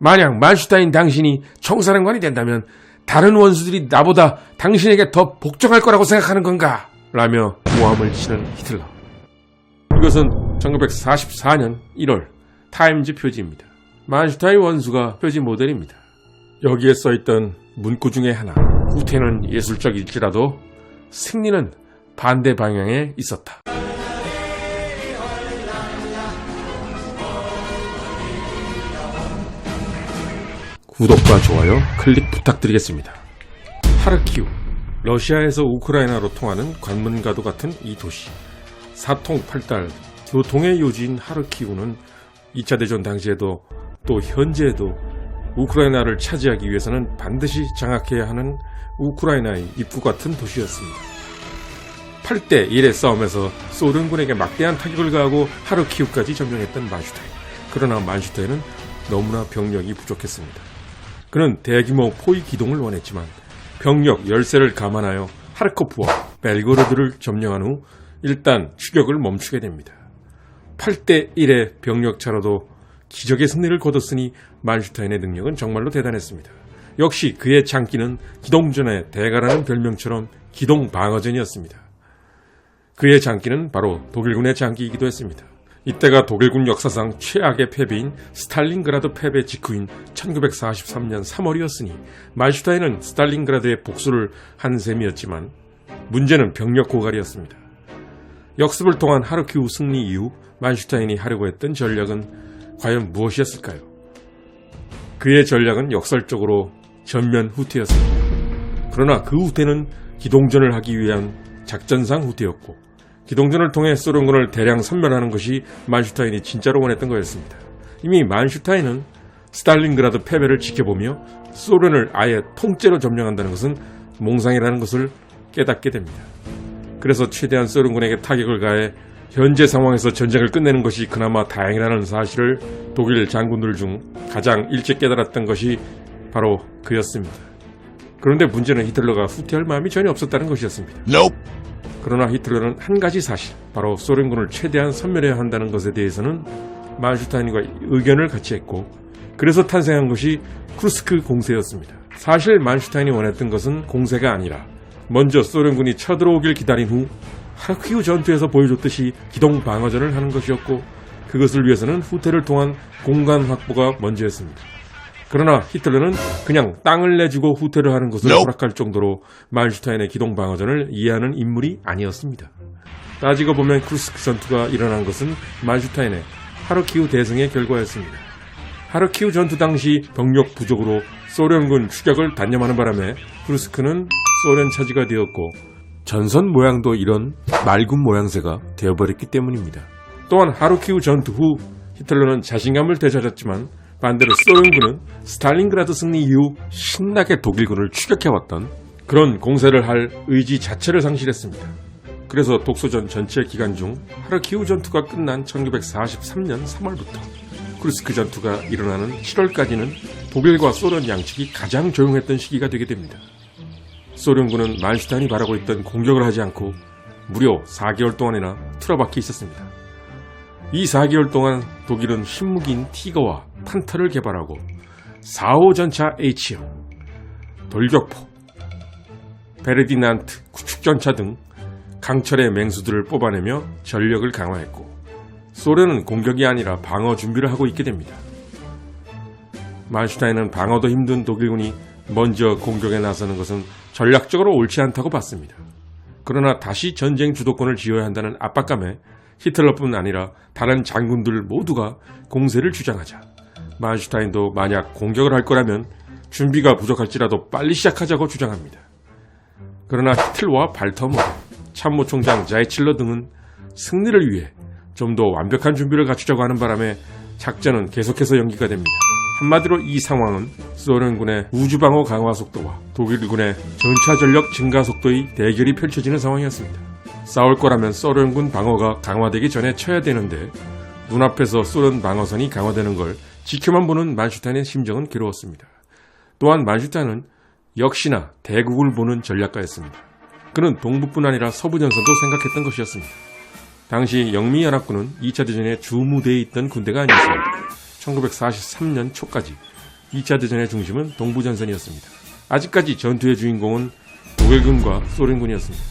만약 만슈타인 당신이 총사령관이 된다면 다른 원수들이 나보다 당신에게 더 복종할 거라고 생각하는 건가? 라며 모함을 치는 히틀러. 이것은 1944년 1월 타임즈 표지입니다. 만슈타인 원수가 표지 모델입니다. 여기에 써있던 문구 중에 하나, 후퇴는 예술적일지라도 승리는 반대 방향에 있었다. 구독과 좋아요, 클릭 부탁드리겠습니다. 하르키우, 러시아에서 우크라이나로 통하는 관문과도 같은 이 도시. 사통팔달 교통의 요지인 하르키우는 2차 대전 당시에도 또 현재에도 우크라이나를 차지하기 위해서는 반드시 장악해야 하는 우크라이나의 입구 같은 도시였습니다. 8대 1의 싸움에서 소련군에게 막대한 타격을 가하고 하르키우까지 점령했던 만슈타인. 그러나 만슈타인은 너무나 병력이 부족했습니다. 그는 대규모 포위 기동을 원했지만 병력 열세를 감안하여 하르코프와 벨고로드를 점령한 후 일단 추격을 멈추게 됩니다. 8대 1의 병력 차로도 기적의 승리를 거뒀으니 만슈타인의 능력은 정말로 대단했습니다. 역시 그의 장기는 기동전의 대가라는 별명처럼 기동방어전이었습니다. 그의 장기는 바로 독일군의 장기이기도 했습니다. 이때가 독일군 역사상 최악의 패배인 스탈린그라드 패배 직후인 1943년 3월이었으니 만슈타인은 스탈린그라드의 복수를 한 셈이었지만 문제는 병력 고갈이었습니다. 역습을 통한 하르키우 승리 이후 만슈타인이 하려고 했던 전략은 과연 무엇이었을까요? 그의 전략은 역설적으로 전면 후퇴였습니다. 그러나 그 후퇴는 기동전을 하기 위한 작전상 후퇴였고 기동전을 통해 소련군을 대량 섬멸하는 것이 만슈타인이 진짜로 원했던 거였습니다. 이미 만슈타인은 스탈린그라드 패배를 지켜보며 소련을 아예 통째로 점령한다는 것은 몽상이라는 것을 깨닫게 됩니다. 그래서 최대한 소련군에게 타격을 가해 현재 상황에서 전쟁을 끝내는 것이 그나마 다행이라는 사실을 독일 장군들 중 가장 일찍 깨달았던 것이 바로 그였습니다. 그런데 문제는 히틀러가 후퇴할 마음이 전혀 없었다는 것이었습니다. 그러나 히틀러는 한 가지 사실, 바로 소련군을 최대한 섬멸해야 한다는 것에 대해서는 만슈타인과 의견을 같이 했고 그래서 탄생한 것이 쿠르스크 공세였습니다. 사실 만슈타인이 원했던 것은 공세가 아니라 먼저 소련군이 쳐들어오길 기다린 후 하르키우 전투에서 보여줬듯이 기동 방어전을 하는 것이었고 그것을 위해서는 후퇴를 통한 공간 확보가 먼저였습니다. 그러나 히틀러는 그냥 땅을 내주고 후퇴를 하는 것을 허락할 정도로 만슈타인의 기동 방어전을 이해하는 인물이 아니었습니다. 따지고 보면 쿠르스크 전투가 일어난 것은 만슈타인의 하르키우 대승의 결과였습니다. 하르키우 전투 당시 병력 부족으로 소련군 추격을 단념하는 바람에 쿠르스크는 소련 차지가 되었고 전선 모양도 이런 맑은 모양새가 되어버렸기 때문입니다. 또한 하르키우 전투 후 히틀러는 자신감을 되찾았지만 반대로 소련군은 스탈린그라드 승리 이후 신나게 독일군을 추격해왔던 그런 공세를 할 의지 자체를 상실했습니다. 그래서 독소전 전체 기간 중 하르키우 전투가 끝난 1943년 3월부터 쿠르스크 전투가 일어나는 7월까지는 독일과 소련 양측이 가장 조용했던 시기가 되게 됩니다. 소련군은 만슈타인이 바라고 있던 공격을 하지 않고 무려 4개월 동안이나 틀어박혀 있었습니다. 이 4개월 동안 독일은 신무기인 티거와 판터를 개발하고 4호 전차 H형, 돌격포, 베르디난트 구축전차 등 강철의 맹수들을 뽑아내며 전력을 강화했고 소련은 공격이 아니라 방어 준비를 하고 있게 됩니다. 만슈타인은 방어도 힘든 독일군이 먼저 공격에 나서는 것은 전략적으로 옳지 않다고 봤습니다. 그러나 다시 전쟁 주도권을 쥐어야 한다는 압박감에 히틀러뿐 아니라 다른 장군들 모두가 공세를 주장하자 만슈타인도 만약 공격을 할 거라면 준비가 부족할지라도 빨리 시작하자고 주장합니다. 그러나 히틀러와 발터머, 참모총장 자이칠러 등은 승리를 위해 좀 더 완벽한 준비를 갖추자고 하는 바람에 작전은 계속해서 연기가 됩니다. 한마디로 이 상황은 소련군의 우주방어 강화 속도와 독일군의 전차 전력 증가 속도의 대결이 펼쳐지는 상황이었습니다. 싸울 거라면 소련군 방어가 강화되기 전에 쳐야 되는데 눈앞에서 소련 방어선이 강화되는 걸 지켜만 보는 만슈타인의 심정은 괴로웠습니다. 또한 만슈타인은 역시나 대국을 보는 전략가였습니다. 그는 동부뿐 아니라 서부 전선도 생각했던 것이었습니다. 당시 영미연합군은 2차 대전에 주무대에 있던 군대가 아니었습니다. 1943년 초까지 2차 대전의 중심은 동부전선이었습니다. 아직까지 전투의 주인공은 독일군과 소련군이었습니다.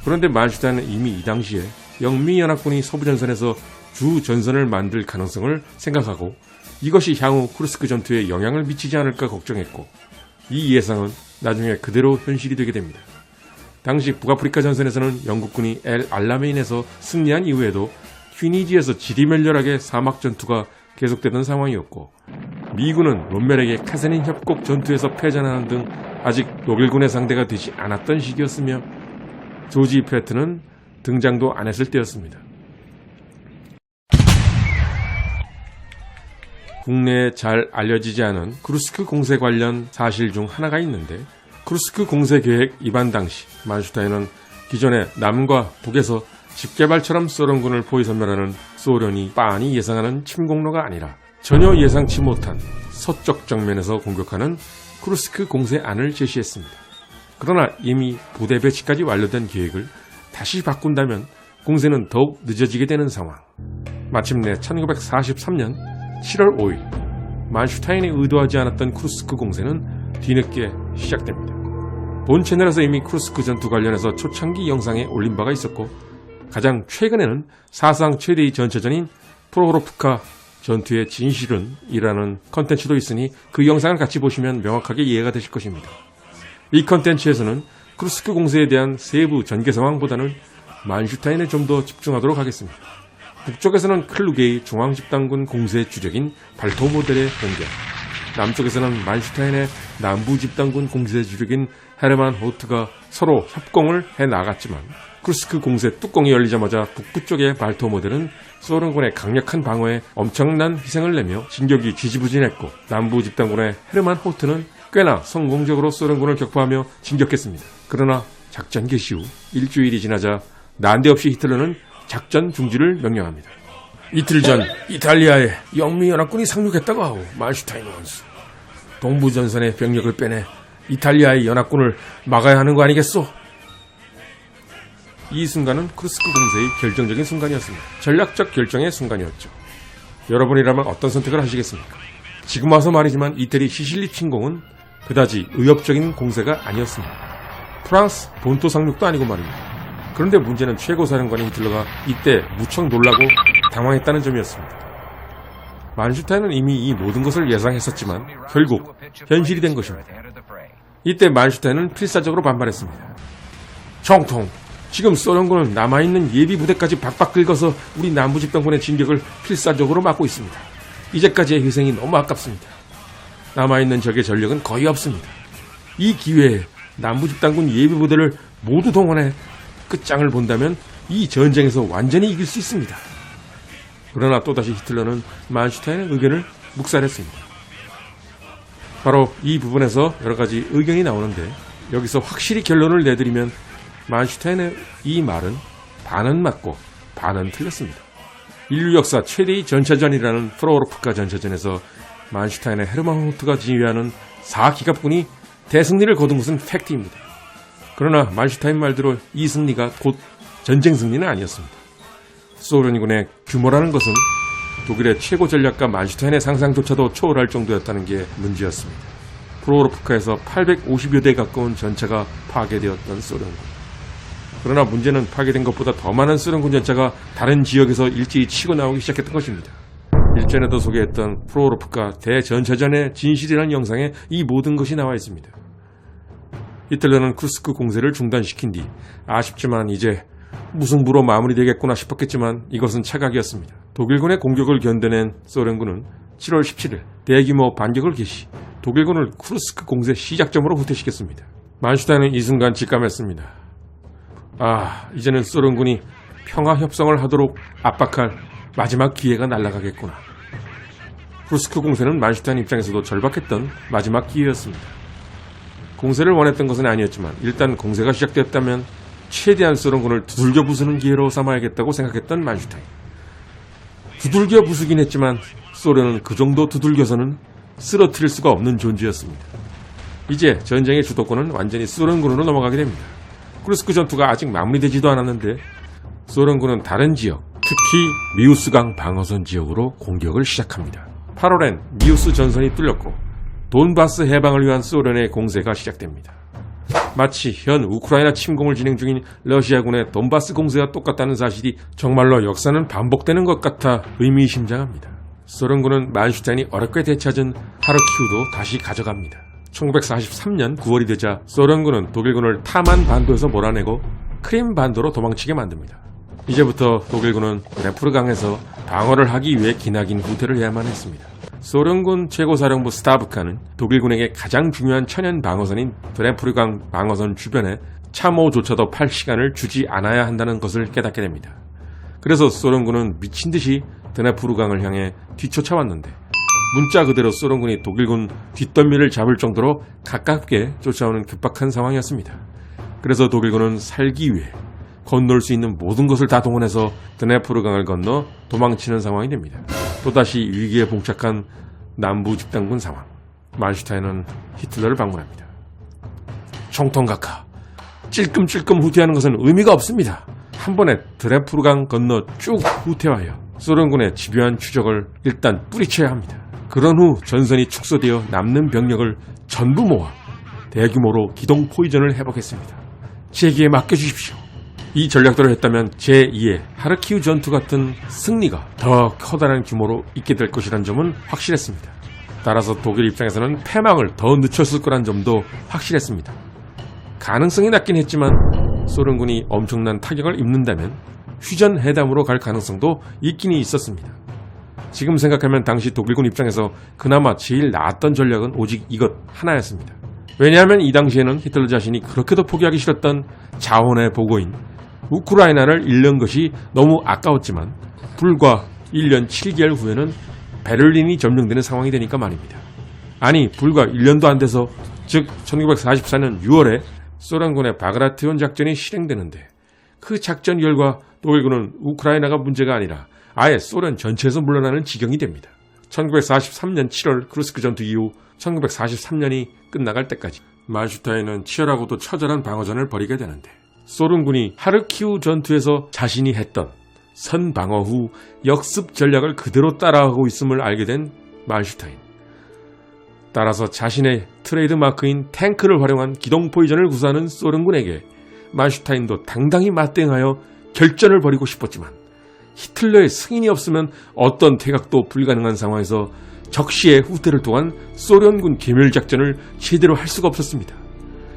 그런데 만슈타인은 이미 이 당시에 영미연합군이 서부전선에서 주 전선을 만들 가능성을 생각하고 이것이 향후 쿠르스크 전투에 영향을 미치지 않을까 걱정했고, 이 예상은 나중에 그대로 현실이 되게 됩니다. 당시 북아프리카 전선에서는 영국군이 엘 알라메인에서 승리한 이후에도 튀니지에서 지리멸렬하게 사막 전투가 계속되던 상황이었고, 미군은 롬멜에게 카세닌 협곡 전투에서 패전하는 등 아직 독일군의 상대가 되지 않았던 시기였으며, 조지 패트는 등장도 안 했을 때였습니다. 국내에 잘 알려지지 않은 쿠르스크 공세 관련 사실 중 하나가 있는데, 쿠르스크 공세 계획 입안 당시 만슈타인은 기존의 남과 북에서 집게발처럼 소련군을 포위선멸하는 소련이 빤히 예상하는 침공로가 아니라 전혀 예상치 못한 서쪽 정면에서 공격하는 쿠르스크 공세안을 제시했습니다. 그러나 이미 부대 배치까지 완료된 계획을 다시 바꾼다면 공세는 더욱 늦어지게 되는 상황. 마침내 1943년 7월 5일 만슈타인이 의도하지 않았던 쿠르스크 공세는 뒤늦게 시작됩니다. 본 채널에서 이미 쿠르스크 전투 관련해서 초창기 영상에 올린 바가 있었고, 가장 최근에는 사상 최대의 전차전인 프로호로프카 전투의 진실은 이라는 컨텐츠도 있으니 그 영상을 같이 보시면 명확하게 이해가 되실 것입니다. 이 컨텐츠에서는 쿠르스크 공세에 대한 세부 전개 상황보다는 만슈타인에 좀 더 집중하도록 하겠습니다. 북쪽에서는 클루게의 중앙집단군 공세 주력인 발토 모델의 공격, 남쪽에서는 만슈타인의 남부집단군 공세 주력인 헤르만 호트가 서로 협공을 해나갔지만, 쿠르스크 공세 뚜껑이 열리자마자 북부 쪽의 발토 모델은 소련군의 강력한 방어에 엄청난 희생을 내며 진격이 지지부진했고, 남부 집단군의 헤르만 호트는 꽤나 성공적으로 소련군을 격파하며 진격했습니다. 그러나 작전 개시 후 일주일이 지나자 난데없이 히틀러는 작전 중지를 명령합니다. 이틀 전 이탈리아에 영미연합군이 상륙했다고 하고, 만슈타인 원수, 동부전선의 병력을 빼내 이탈리아의 연합군을 막아야 하는 거 아니겠소? 이 순간은 쿠르스크 공세의 결정적인 순간이었습니다. 전략적 결정의 순간이었죠. 여러분이라면 어떤 선택을 하시겠습니까? 지금 와서 말이지만 이태리 시실리 침공은 그다지 의욕적인 공세가 아니었습니다. 프랑스 본토 상륙도 아니고 말입니다. 그런데 문제는 최고사령관인 히틀러가 이때 무척 놀라고 당황했다는 점이었습니다. 만슈타인은 이미 이 모든 것을 예상했었지만 결국 현실이 된 것입니다. 이때 만슈타인은 필사적으로 반발했습니다. 정통! 지금 소련군은 남아있는 예비부대까지 박박 긁어서 우리 남부집단군의 진격을 필사적으로 막고 있습니다. 이제까지의 희생이 너무 아깝습니다. 남아있는 적의 전력은 거의 없습니다. 이 기회에 남부집단군 예비부대를 모두 동원해 끝장을 본다면 이 전쟁에서 완전히 이길 수 있습니다. 그러나 또다시 히틀러는 만슈타인의 의견을 묵살했습니다. 바로 이 부분에서 여러 가지 의견이 나오는데, 여기서 확실히 결론을 내드리면 만슈타인의 이 말은 반은 맞고 반은 틀렸습니다. 인류 역사 최대의 전차전이라는 프로호로프카 전차전에서 만슈타인의 헤르만 호트가 지휘하는 4기갑군이 대승리를 거둔 것은 팩트입니다. 그러나 만슈타인 말대로 이 승리가 곧 전쟁 승리는 아니었습니다. 소련군의 규모라는 것은 독일의 최고 전략가 만슈타인의 상상조차도 초월할 정도였다는 게 문제였습니다. 프로호로프카에서 850여 대 가까운 전차가 파괴되었던 소련군. 그러나 문제는 파괴된 것보다 더 많은 소련군 전차가 다른 지역에서 일제히 치고 나오기 시작했던 것입니다. 일전에도 소개했던 프로호로프카 대전차전의 진실이라는 영상에 이 모든 것이 나와 있습니다. 히틀러는 쿠르스크 공세를 중단시킨 뒤 아쉽지만 이제 무승부로 마무리되겠구나 싶었겠지만 이것은 착각이었습니다. 독일군의 공격을 견뎌낸 소련군은 7월 17일 대규모 반격을 개시, 독일군을 쿠르스크 공세 시작점으로 후퇴시켰습니다. 만슈타인은 이 순간 직감했습니다. 이제는 소련군이 평화 협상을 하도록 압박할 마지막 기회가 날아가겠구나. 쿠르스크 공세는 만슈타인 입장에서도 절박했던 마지막 기회였습니다. 공세를 원했던 것은 아니었지만 일단 공세가 시작되었다면 최대한 소련군을 두들겨 부수는 기회로 삼아야겠다고 생각했던 만슈타인. 두들겨 부수긴 했지만 소련은 그 정도 두들겨서는 쓰러뜨릴 수가 없는 존재였습니다. 이제 전쟁의 주도권은 완전히 소련군으로 넘어가게 됩니다. 쿠르스크 전투가 아직 마무리되지도 않았는데 소련군은 다른 지역, 특히 미우스강 방어선 지역으로 공격을 시작합니다. 8월엔 미우스 전선이 뚫렸고 돈바스 해방을 위한 소련의 공세가 시작됩니다. 마치 현 우크라이나 침공을 진행 중인 러시아군의 돈바스 공세와 똑같다는 사실이 정말로 역사는 반복되는 것 같아 의미심장합니다. 소련군은 만슈타인이 어렵게 되찾은 하르키우도 다시 가져갑니다. 1943년 9월이 되자 소련군은 독일군을 타만 반도에서 몰아내고 크림 반도로 도망치게 만듭니다. 이제부터 독일군은 드네프르강에서 방어를 하기 위해 기나긴 후퇴를 해야만 했습니다. 소련군 최고사령부 스타브카는 독일군에게 가장 중요한 천연 방어선인 드네프르강 방어선 주변에 참호조차도 팔 시간을 주지 않아야 한다는 것을 깨닫게 됩니다. 그래서 소련군은 미친 듯이 드네프르강을 향해 뒤쫓아왔는데 문자 그대로 소련군이 독일군 뒷덜미를 잡을 정도로 가깝게 쫓아오는 급박한 상황이었습니다. 그래서 독일군은 살기 위해 건널 수 있는 모든 것을 다 동원해서 드네프르강을 건너 도망치는 상황이 됩니다. 또다시 위기에 봉착한 남부 집단군 상황. 만슈타인은 히틀러를 방문합니다. 총통각하, 찔끔찔끔 후퇴하는 것은 의미가 없습니다. 한 번에 드네프르강 건너 쭉 후퇴하여 소련군의 집요한 추적을 일단 뿌리쳐야 합니다. 그런 후 전선이 축소되어 남는 병력을 전부 모아 대규모로 기동 포위전을 해보겠습니다. 제기에 맡겨주십시오. 이 전략대로 했다면 제2의 하르키우 전투 같은 승리가 더 커다란 규모로 있게 될 것이란 점은 확실했습니다. 따라서 독일 입장에서는 패망을 더 늦췄을 거란 점도 확실했습니다. 가능성이 낮긴 했지만 소련군이 엄청난 타격을 입는다면 휴전 회담으로 갈 가능성도 있긴 있었습니다. 지금 생각하면 당시 독일군 입장에서 그나마 제일 나았던 전략은 오직 이것 하나였습니다. 왜냐하면 이 당시에는 히틀러 자신이 그렇게도 포기하기 싫었던 자원의 보고인 우크라이나를 잃는 것이 너무 아까웠지만 불과 1년 7개월 후에는 베를린이 점령되는 상황이 되니까 말입니다. 아니 불과 1년도 안 돼서 즉 1944년 6월에 소련군의 바그라티온 작전이 실행되는데 그 작전 결과 독일군은 우크라이나가 문제가 아니라 아예 소련 전체에서 물러나는 지경이 됩니다. 1943년 7월 크루스크 전투 이후 1943년이 끝나갈 때까지 만슈타인은 치열하고도 처절한 방어전을 벌이게 되는데 소련군이 하르키우 전투에서 자신이 했던 선방어 후 역습 전략을 그대로 따라하고 있음을 알게 된 만슈타인. 따라서 자신의 트레이드 마크인 탱크를 활용한 기동 포위전을 구사하는 소련군에게 만슈타인도 당당히 맞대응하여 결전을 벌이고 싶었지만 히틀러의 승인이 없으면 어떤 퇴각도 불가능한 상황에서 적시에 후퇴를 통한 소련군 괴멸작전을 제대로 할 수가 없었습니다.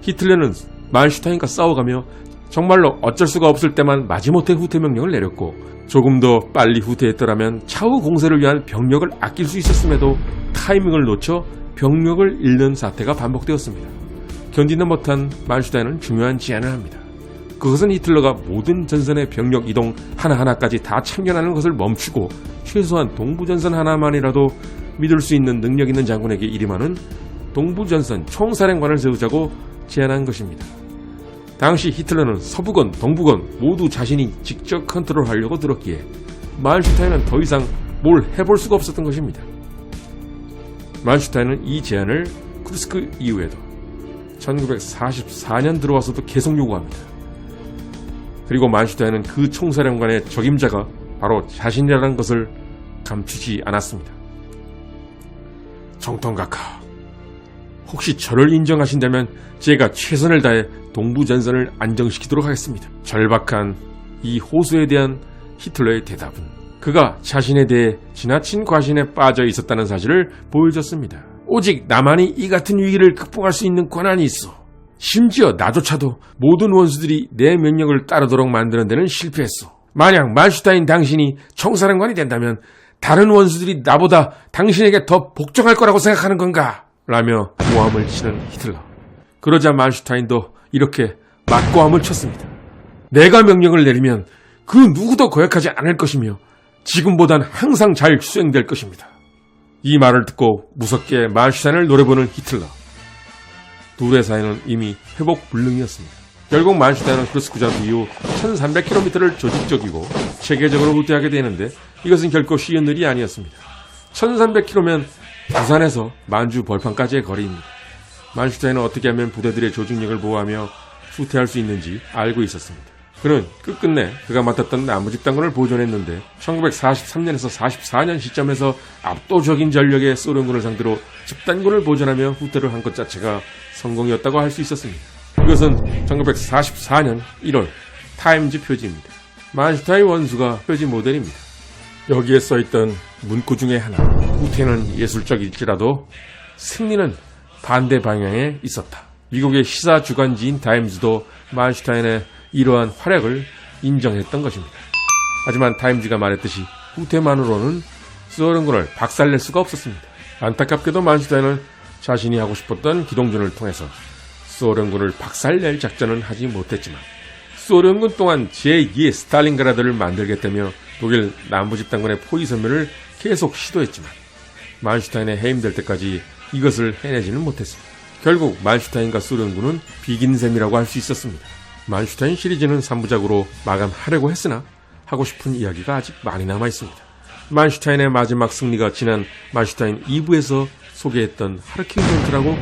히틀러는 만슈타인과 싸워가며 정말로 어쩔 수가 없을 때만 마지못해 후퇴 명령을 내렸고 조금 더 빨리 후퇴했더라면 차후 공세를 위한 병력을 아낄 수 있었음에도 타이밍을 놓쳐 병력을 잃는 사태가 반복되었습니다. 견디는 못한 만슈타인은 중요한 제안을 합니다. 그것은 히틀러가 모든 전선의 병력 이동 하나하나까지 다 참견하는 것을 멈추고 최소한 동부전선 하나만이라도 믿을 수 있는 능력 있는 장군에게 이름하는 동부전선 총사령관을 세우자고 제안한 것입니다. 당시 히틀러는 서부건, 동부건 모두 자신이 직접 컨트롤하려고 들었기에 만슈타인은 더 이상 뭘 해볼 수가 없었던 것입니다. 만슈타인은 이 제안을 크루스크 이후에도 1944년 들어와서도 계속 요구합니다. 그리고 만슈타인은 그 총사령관의 적임자가 바로 자신이라는 것을 감추지 않았습니다. 총통각하, 혹시 저를 인정하신다면 제가 최선을 다해 동부전선을 안정시키도록 하겠습니다. 절박한 이 호소에 대한 히틀러의 대답은 그가 자신에 대해 지나친 과신에 빠져 있었다는 사실을 보여줬습니다. 오직 나만이 이 같은 위기를 극복할 수 있는 권한이 있어. 심지어 나조차도 모든 원수들이 내 명령을 따르도록 만드는 데는 실패했어. 만약 만슈타인 당신이 총사령관이 된다면 다른 원수들이 나보다 당신에게 더 복종할 거라고 생각하는 건가? 라며 고함을 치는 히틀러. 그러자 만슈타인도 이렇게 맞고함을 쳤습니다. 내가 명령을 내리면 그 누구도 거역하지 않을 것이며 지금보단 항상 잘 수행될 것입니다. 이 말을 듣고 무섭게 만슈타인을 노려보는 히틀러. 둘의 사이는 이미 회복 불능이었습니다. 결국 만슈타인은 크루스크 전투 이후 1300km를 조직적이고 체계적으로 후퇴하게 되는데 이것은 결코 쉬운 일이 아니었습니다. 1300km면 부산에서 만주 벌판까지의 거리입니다. 만슈타인은 어떻게 하면 부대들의 조직력을 보호하며 후퇴할 수 있는지 알고 있었습니다. 그는 끝끝내 그가 맡았던 남부집단군을 보존했는데 1943년에서 44년 시점에서 압도적인 전력의 소련군을 상대로 집단군을 보존하며 후퇴를 한 것 자체가 성공이었다고 할 수 있었습니다. 이것은 1944년 1월 타임즈 표지입니다. 만슈타인 원수가 표지 모델입니다. 여기에 써있던 문구 중에 하나, 후퇴는 예술적일지라도 승리는 반대 방향에 있었다. 미국의 시사 주간지인 타임즈도 만슈타인의 이러한 활약을 인정했던 것입니다. 하지만 타임즈가 말했듯이 후퇴만으로는 소련군을 박살낼 수가 없었습니다. 안타깝게도 만슈타인은 자신이 하고 싶었던 기동전을 통해서 소련군을 박살낼 작전은 하지 못했지만 소련군 또한 제2의 스탈린그라드를 만들겠다며 독일 남부집단군의 포위 섬멸을 계속 시도했지만 만슈타인의 해임될 때까지 이것을 해내지는 못했습니다. 결국 만슈타인과 소련군은 비긴 셈이라고 할 수 있었습니다. 만슈타인 시리즈는 3부작으로 마감하려고 했으나 하고 싶은 이야기가 아직 많이 남아있습니다. 만슈타인의 마지막 승리가 지난 만슈타인 2부에서 소개했던 하르키우 전투라고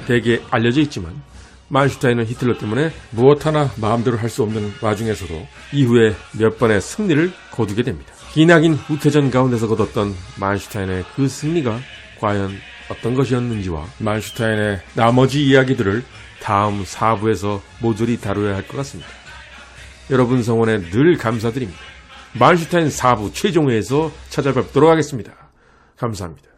대개 알려져 있지만 만슈타인은 히틀러 때문에 무엇 하나 마음대로 할 수 없는 와중에서도 이후에 몇 번의 승리를 거두게 됩니다. 기나긴 후퇴전 가운데서 거뒀던 만슈타인의 그 승리가 과연 어떤 것이었는지와 만슈타인의 나머지 이야기들을 다음 4부에서 모조리 다루어야 할 것 같습니다. 여러분 성원에 늘 감사드립니다. 만슈타인 4부 최종회에서 찾아뵙도록 하겠습니다. 감사합니다.